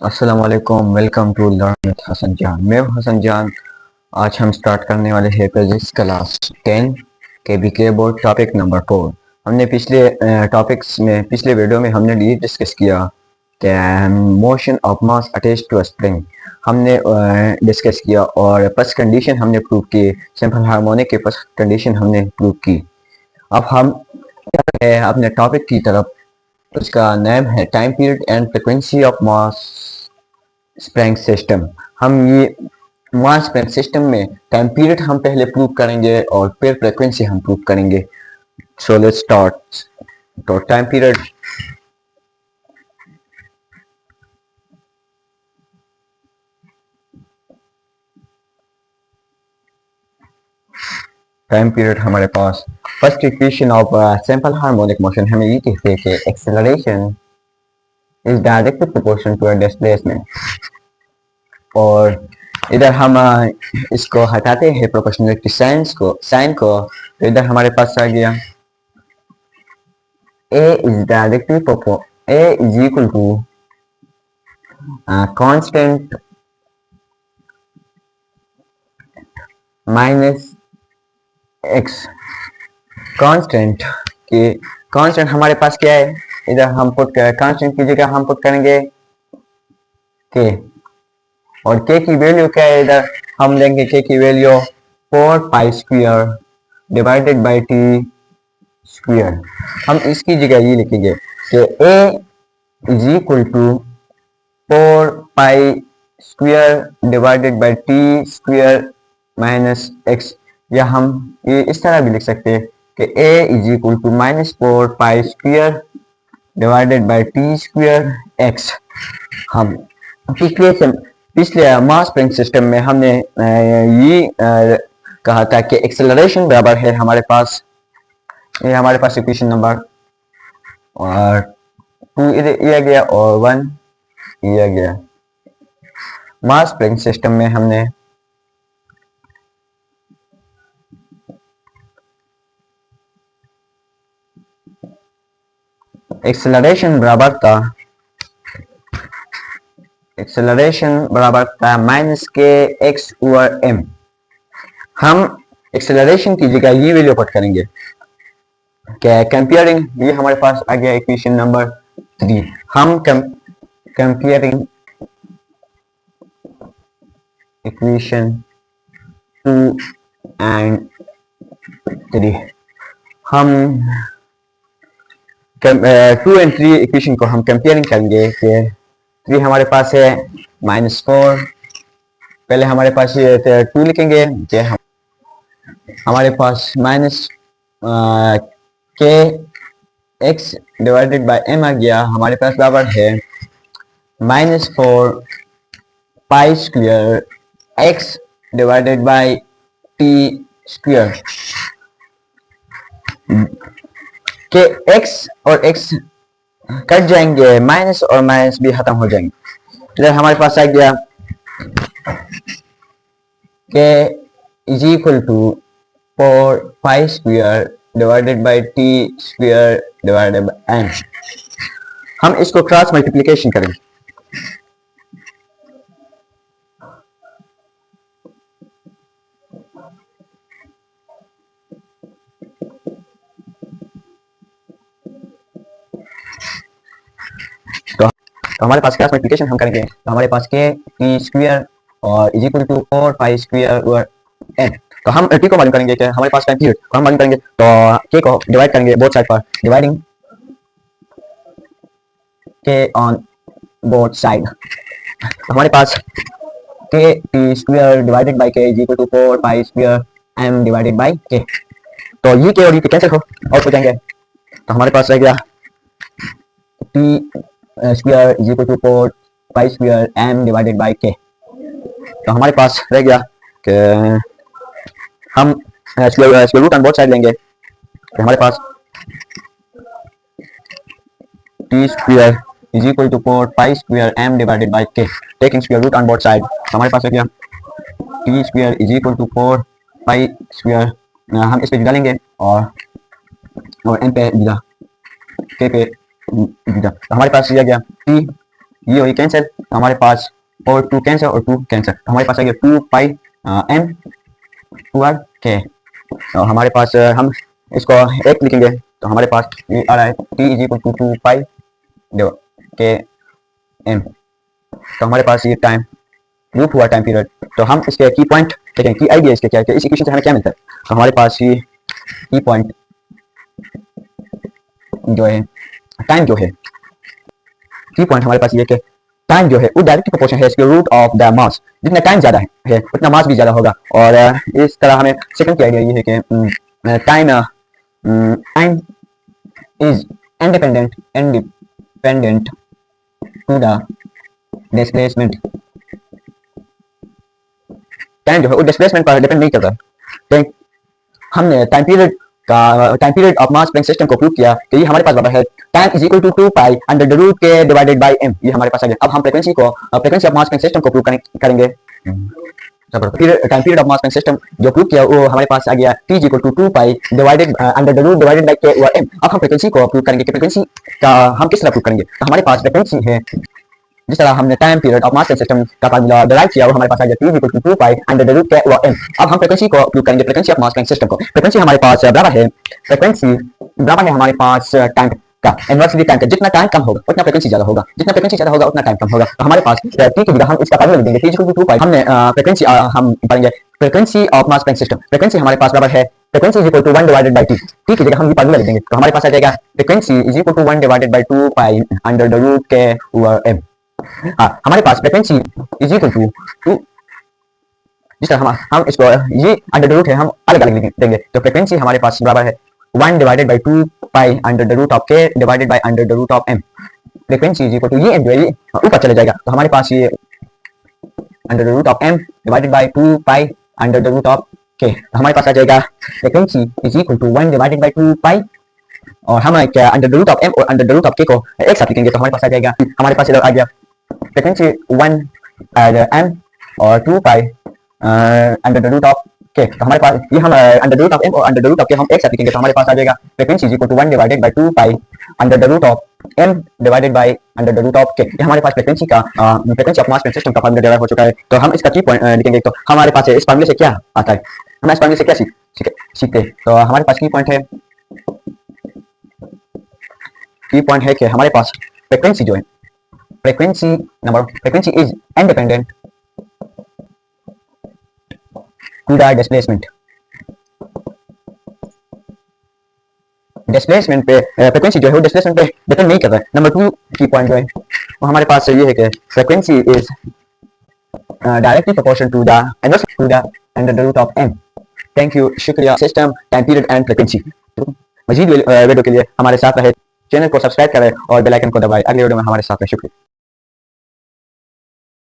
अस्सलाम वालेकुम। Welcome to learn with Hasan Jaan. मैं हूं हसन जान। आज हम स्टार्ट करने वाले हैं फिजिक्स क्लास 10 के बी के बोर्ड टॉपिक नंबर 4। हमने पिछले वीडियो में हमने ये डिस्कस किया कि motion of mass attach to spring हमने डिस्कस किया और फर्स्ट कंडीशन हमने प्रूव की, सिंपल हार्मोनिक की फर्स्ट कंडीशन हमने प्रूव की। अब हम अपने टॉपिक की तरफ। उसका नाम है time period and frequency of mass spring system. हम ये मास स्प्रिंग सिस्टम में टाइम पीरियड हम पहले प्रूव करेंगे और फिर फ्रीक्वेंसी हम प्रूव करेंगे। So let's start. तो टाइम पीरियड हमारे पास first equation of simple harmonic motion हमें ये कहते हैं कि acceleration is directly proportional to displacement. और इधर हम इसको हटाते हैं प्रोपोर्शनलिटी साइन को, तो इधर हमारे पास आ गया A is equal to constant minus x। Constant हमारे पास क्या है, इधर हम कांस्टेंट की जगह हम पुट करेंगे k, और k की वैल्यू क्या है, इधर हम लेंगे k की value 4 pi square divided by t square. हम इसकी जगह ये लिखेंगे कि a is equal to 4 pi square divided by t square minus x, या हम ये इस तरह भी लिख सकते हैं कि a is equal to -4 pi square divided by t square x. हम पिछले मास स्प्रिंग सिस्टम में हमने ये कहा था कि एक्सेलरेशन बराबर है हमारे पास, ये हमारे पास इक्वेशन नंबर और 2 दिया गया और 1 दिया गया। मास स्प्रिंग सिस्टम में हमने एक्सेलरेशन बराबर था माइनस के एक्स ओवर एम। हम एक्सेलरेशन की जगह ये वैल्यू पुट करेंगे क्या कंपेयरिंग, ये हमारे पास आ गया इक्वेशन नंबर 3। हम कंपेयरिंग इक्वेशन 2 एंड 3, हम 2 एंड 3 इक्वेशन को हम कंपेयरिंग करेंगे कि 3 हमारे पास है -4, पहले हमारे पास ये 2 लिखेंगे कि हमारे पास माइनस के एक्स डिवाइडेड बाय एम आ गया, हमारे पास बराबर है -4 pi square x divided by t square. के x और x कट जाएंगे, माइनस और माइनस भी खत्म हो जाएंगे। इधर हमारे पास आ गया k is equal to 4 pi square divided by t square divided by n. हम इसको क्रॉस मल्टीप्लिकेशन करेंगे। तो हमारे पास क्रॉस मल्टीप्लिकेशन हम करेंगे, तो हमारे पास के टी स्क्वायर और is equal to 4 pi square over n. तो हम टी को मालूम करेंगे कि हमारे पास टाइम पीरियड को हम मालूम करेंगे, तो के को डिवाइड करेंगे बोथ साइड पर, dividing k on both side. तो हमारे पास k t square divided by k is equal to 4 pi square M divided by के। तो ये के और ये कैंसिल हो आउट हो जाएंगे, तो हमारे पास रह गया T square is equal to 4 pi square M divided by के। तो हमारे पास रह गया कि हम square root on both side लेंगे, तो हमारे पास T square is equal to 4 pi square M divided by K, taking square root on both side. तो हमारे पास रह गया T square is equal to 4 pi square, हम इस पे डालेंगे और एम पे दिया, के पे दिया, तो हमारे पास दिया गया टी ये हुई कैंसिल, हमारे पास और 2 कैंसिल और 2 कैंसिल, हमारे पास आ गया 2 पाई m ओवर के। और हमारे पास हम इसको एक लिखेंगे तो हमारे पास ये आ रहा है t इज इक्वल टू 2 पाई के m। तो हमारे पास ये टाइम लूप हुआ टाइम पीरियड। तो हम इसके की पॉइंट देखें, की आइडिया इसके क्या है, इस इक्वेशन से हमें क्या मिलता है। तो हमारे पास ये की पॉइंट जो है, टाइम जो है, की पॉइंट हमारे पास ये कि टाइम जो है वो डायरेक्टली प्रोपोर्शन है इसके रूट ऑफ द मास। जितना टाइम ज़्यादा है उतना मास भी ज़्यादा होगा। और इस तरह हमें सेकंड की आइडिया ये है कि time is independent to the displacement. Time जो है वो डिस्प्लेसमेंट पर डिपेंड नहीं करता। तो हमने time period of mass plank system को प्रूव किया कि ये हमारे पास बराबर है time is equal to 2 pi under the root k divided by m। ये हमारे पास आ गया। अब हम frequency of mass plank system को प्रूव करेंगे। Time period of mass plank system जो प्रूव किया वो हमारे पास आ गया t is equal to 2 pi divided under the root divided by k over m। अब हम फ्रीक्वेंसी को प्रूव करेंगे कि फ्रीक्वेंसी का हम किस तरह प्रूव करेंगे। तो हमारे पास फ्रीक्वेंसी है, जिस तरह हमने time period of mass plank system का फार्मूला डिराइव किया वो हमारे पास आ गया t is equal to 2 pi under the root k over m। अब हम फ्रीक्वेंसी को प्रूव करेंगे, frequency of mass plank system को। फ्रीक्वेंसी हमारे पास बराबर है हमारे पास टाइम का इनवर्सली टाइम का। जितना टाइम कम होगा उतना फ्रीक्वेंसी ज्यादा होगा, जितना फ्रीक्वेंसी ज्यादा होगा उतना टाइम कम होगा। तो हमारे पास t की जगह हम इसका फार्मूला लिख देंगे t is equal to 2 pi. हमने फ्रीक्वेंसी हम पढ़ेंगे frequency of mass plank system. Frequency हमारे पास बराबर है frequency is equal to 1 divided by t। t की जगह हम ये फार्मूला लिख देंगे तो हमारे पास आ जाएगा frequency is equal to 1 divided by 2 pi under the root k over m। हमारे पास फ्रीक्वेंसी इज इक्वल टू जिस तरह हम इसको ये अंडर द रूट है हम अलग अलग लिख देंगे। तो फ्रीक्वेंसी हमारे पास बराबर है 1 divided by 2 pi under the root of k divided by under the root of m। Frequency is equal to ये m जो है ये ऊपर चले जाएगा तो हमारे पास ये under the root of m divided by 2 pi under the root of k। तो हमारे पास आ जाएगा frequency is equal to 1 divided by 2 pi और हम under the root of m और under the root of k को एक साथ लिखेंगे तो हमारे पास आ जाएगा, हमारे पास इधर आ गया फ्रीक्वेंसी 1 m और 2 pi under the root of k। तो हमारे पास ये हम under the root of m और under the root of k हम एक साथ लिखेंगे तो हमारे पास आ जाएगा frequency is equal to 1 divided by 2 pi under the root of m divided by under the root of k। ये हमारे पास frequency of mass plank system का फार्मूला डिराइव हो चुका है। तो हम इसका की पॉइंट लिखेंगे तो हमारे पास इस फार्मूले से क्या आता है, हम इस फार्मूले से क्या सीखते हैं। तो हमारे पास की पॉइंट है कि हमारे पास फ्रीक्वेंसी जो है frequency is independent to the displacement पे फ्रीक्वेंसी जो है वो डिस्प्लेसमेंट पे डिपेंड नहीं कर रहा है। नंबर 2 की पॉइंट जो है वो हमारे पास ये है कि frequency is directly proportional to the under the root of m। Thank you, शुक्रिया। System, time period and frequency. मजीद वीडियो के लिए हमारे साथ रहे, चैनल को सब्सक्राइब करें और बेल आइकन को दबाएं। अगले वीडियो में हमारे साथ रहे। शुक्रिया।